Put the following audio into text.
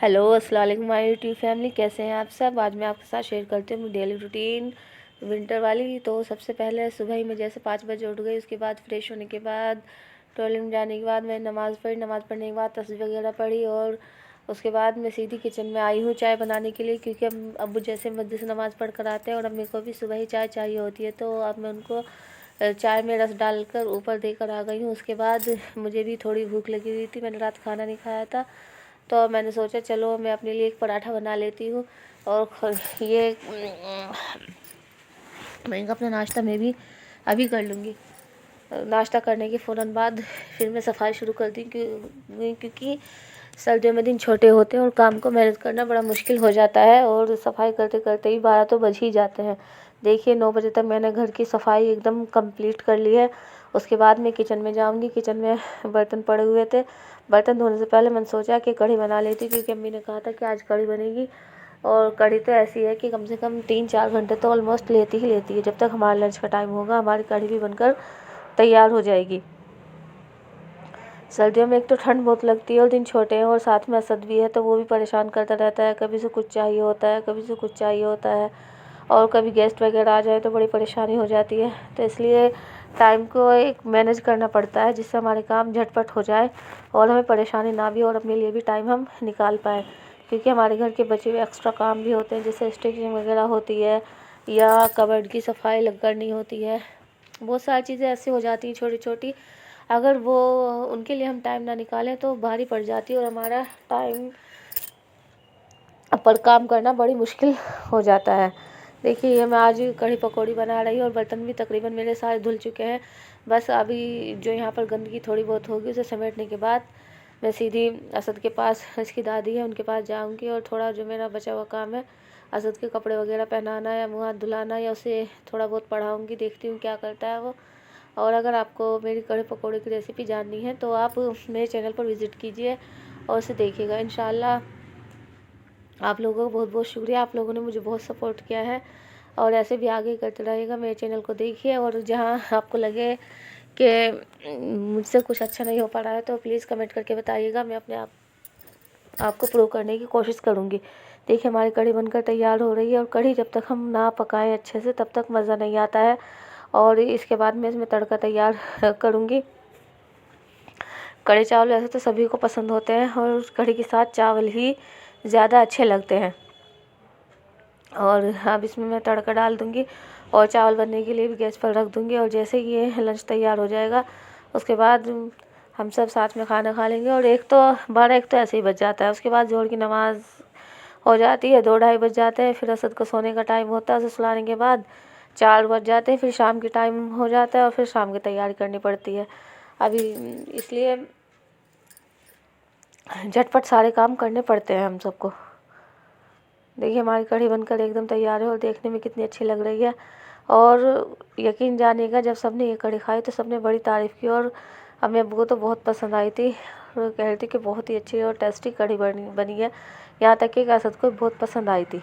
Hello अस्सलाम वालेकुम my YouTube family, कैसे हैं आप सब। आज मैं आपके साथ शेयर करती हूँ डेली रूटीन विंटर वाली। तो सबसे पहले सुबह ही मैं जैसे 5 बजे उठ गई, उसके बाद फ्रेश होने के बाद टॉयलेट में जाने के बाद मैं नमाज़ पढ़ी। नमाज़ पढ़ने के बाद तस्बीह वगैरह पढ़ी और उसके बाद मैं सीधी किचन में आई हूँ चाय बनाने के लिए, क्योंकि अब अब्बू जैसे मस्जिद से नमाज़ पढ़ कर आते हैं और अम्मी को भी सुबह ही चाय चाहिए होती है। तो अब मैं उनको चाय में रस डालकर ऊपर देकर आ गई हूँ। उसके बाद मुझे भी थोड़ी भूख लगी हुई थी, मैंने रात खाना नहीं खाया था, तो मैंने सोचा चलो मैं अपने लिए एक पराठा बना लेती हूँ। और ये मैं अपना नाश्ता मैं भी अभी कर लूँगी। नाश्ता करने के फ़ौरन बाद फिर मैं सफाई शुरू कर दी, क्योंकि सर्दियों में दिन छोटे होते हैं और काम को मैनेज करना बड़ा मुश्किल हो जाता है, और सफाई करते करते ही 12 तो बज ही जाते हैं। देखिए 9 बजे तक मैंने घर की सफाई एकदम कंप्लीट कर ली है। उसके बाद मैं किचन में जाऊंगी। किचन में बर्तन पड़े हुए थे, बर्तन धोने से पहले मैंने सोचा कि कढ़ी बना लेती, क्योंकि अम्मी ने कहा था कि आज कढ़ी बनेगी। और कढ़ी तो ऐसी है कि कम से कम 3-4 घंटे तो ऑलमोस्ट लेती ही लेती है। जब तक हमारा लंच का टाइम होगा हमारी कढ़ी भी बनकर तैयार हो जाएगी। सर्दियों में एक तो ठंड बहुत लगती है और दिन छोटे हैं और साथ में असद भी है, तो वो भी परेशान करता रहता है। कभी से कुछ चाहिए होता है, कभी से कुछ चाहिए होता है, और कभी गेस्ट वगैरह आ जाए तो बड़ी परेशानी हो जाती है। तो इसलिए टाइम को एक मैनेज करना पड़ता है, जिससे हमारे काम झटपट हो जाए और हमें परेशानी ना भी हो और अपने लिए भी टाइम हम निकाल पाएँ। क्योंकि हमारे घर के बचे हुए एक्स्ट्रा काम भी होते हैं, जैसे स्टिचिंग वगैरह होती है या कबर्ड की सफाई करनी होती है। बहुत सारी चीज़ें ऐसी हो जाती हैं छोटी छोटी, अगर वो उनके लिए हम टाइम ना निकालें तो भारी पड़ जाती है और हमारा टाइम पर काम करना बड़ी मुश्किल हो जाता है। देखिए ये मैं आज कढ़ी पकौड़ी बना रही हूँ और बर्तन भी तकरीबन मेरे सारे धुल चुके हैं। बस अभी जो यहाँ पर गंदगी थोड़ी बहुत होगी उसे समेटने के बाद मैं सीधी असद के पास, इसकी दादी है उनके पास जाऊँगी और थोड़ा जो मेरा बचा हुआ काम है, असद के कपड़े वगैरह पहनाना या मुँह हाथ धुलाना, या उसे थोड़ा बहुत पढ़ाऊँगी, देखती हूँ क्या करता है वो। और अगर आपको मेरी कढ़ी पकौड़े की रेसिपी जाननी है तो आप मेरे चैनल पर विज़िट कीजिए और उसे देखिएगा। इंशाल्लाह आप लोगों का बहुत बहुत शुक्रिया, आप लोगों ने मुझे बहुत सपोर्ट किया है और ऐसे भी आगे करते रहिएगा। मेरे चैनल को देखिए और जहाँ आपको लगे कि मुझसे कुछ अच्छा नहीं हो पा रहा है तो प्लीज़ कमेंट करके बताइएगा, मैं अपने आपको प्रूव करने की कोशिश करूँगी। देखिए हमारी कढ़ी बनकर तैयार हो रही है, और कढ़ी जब तक हम ना पकाएं अच्छे से तब तक मज़ा नहीं आता है। और इसके बाद मैं इसमें तड़का तैयार करूँगी। कढ़ी चावल वैसे तो सभी को पसंद होते हैं और कढ़ी के साथ चावल ही ज़्यादा अच्छे लगते हैं। और अब इसमें मैं तड़का डाल दूँगी और चावल बनने के लिए भी गैस पर रख दूँगी। और जैसे ही ये लंच तैयार हो जाएगा उसके बाद हम सब साथ में खाना खा लेंगे। और 1 तो ऐसे ही बच जाता है। उसके बाद जोहर की नमाज़ हो जाती है, 2-2:30 बज जाते हैं। फिर असद को सोने का टाइम होता है, उसे सुलाने के बाद 4 बज जाते हैं। फिर शाम की टाइम हो जाता है और फिर शाम की तैयारी करनी पड़ती है। अभी इसलिए झटपट सारे काम करने पड़ते हैं हम सबको। देखिए हमारी कढ़ी बनकर एकदम तैयार है और देखने में कितनी अच्छी लग रही है। और यकीन जानिएगा, जब सबने ये कढ़ी खाई तो सबने बड़ी तारीफ़ की और अम्मी अब्बू को तो बहुत पसंद आई थी। वो कह रही थी कि बहुत ही अच्छी और टेस्टी कढ़ी बनी है। यहाँ तक कि असद को बहुत पसंद आई थी।